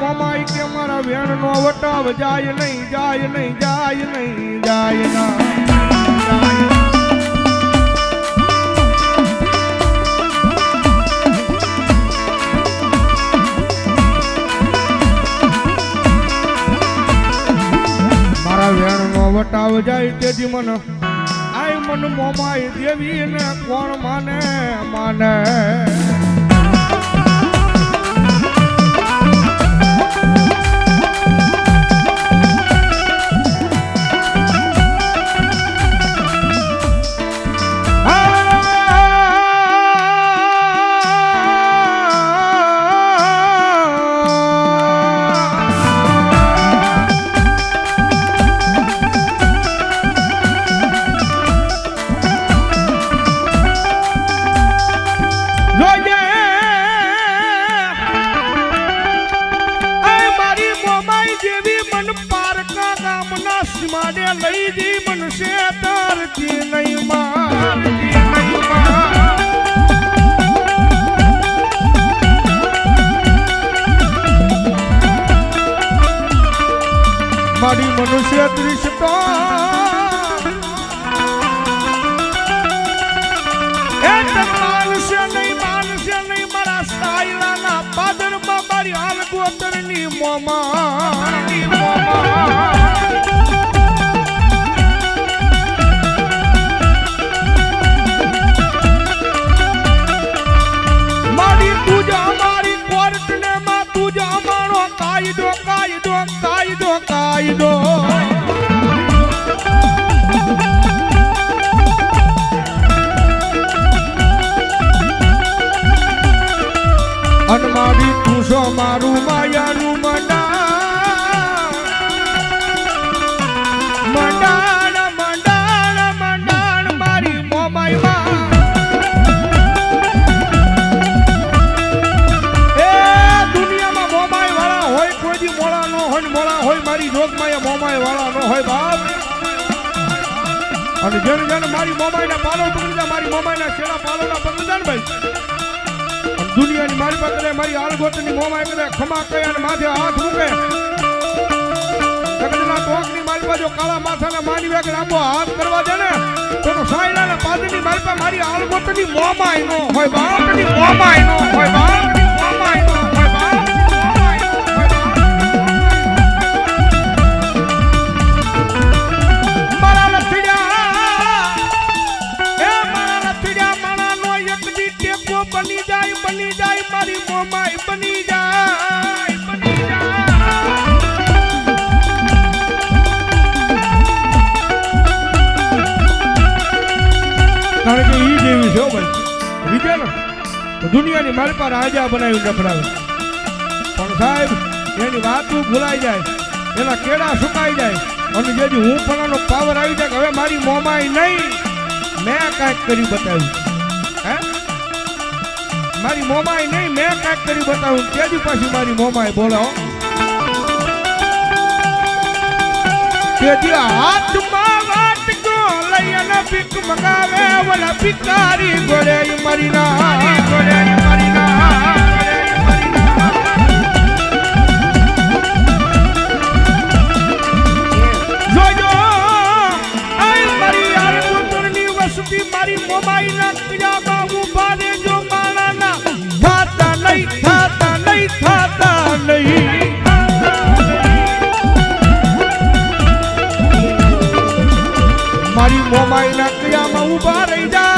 મોમાઈ કે મારા વેણ નો વટાવ જાય નહીં જાય નહીં જાય નહીં જાય ના મારા વેણ નો વટાવ જાય તેથી મન આય મન મોમાઈ દેવી ને કોણ માને માને લઈ જી મનસે તારતી નહીં મારી મનુષ્ય દૃષ્ટો માનશે નહીં મારા સાયલાના પાદરમાં મારી હાલ ગોતરની મોમા કાયદો અનમાડી તું છો મારું માયાનું મંડાણ મારી મોમાઈમાં એ દુનિયામાં મોમાઈ વાળા હોય કોઈ દી મોળા નો હોય મોળા હોય મારી જોગમાં મોમાઈ વાળા નો હોય બાપ અને જેને મારી મોમાઈના પાલો પકડી જાય મારી મોમાઈના શેડા પાલોના પકડી જાય ને ભાઈ દુનિયાની મારી પાસે મારી આલગોતની મોમાઈ કરે ખમા કહે અને માથે હાથ મૂકે જગતના ટોકની મારી પાસે કાળા માથાના માની વેગ લાંબો હાથ કરવા દે ને તો સાયલાના પાદની મારી પાસે મારી આલગોતની મોમાઈ નો હોય બાપની મોમાઈ નો હોય બાપની મોમાઈ નો હોય બાપ બની જાય મારી મોમાઈ બની જાય કારણ કે ઈ જેવી છે ભાઈ વિજય ને દુનિયાની મારી પર રાજા બનાવી રખડાવે પણ સાહેબ એની વાતું ભૂલાઈ જાય એના કેળા સુકાઈ જાય અને જેથી હું પણ પાવર આવી જાય હવે મારી મોમાઈ નહીં મેં કાંઈક કરી બતાવ્યું હે મારી મોમાઈ નહીં મેં કાંઈક કરી બતાવું ત્યાંથી પાછી મારી મોમાઈ બોલો તેથી હાથમાં વાટકો લઈ અને ભીખ મગાવે ઓલા ભિખારી ગોળે મારી ના જોજો આઈ મારી આલગોતરની વસતી મારી મોમાઈ ના કિયામાં ઉભા રહેજો થાતા નહીં મારી મોમાઈ ના કિયામાં ઉભા રહી જા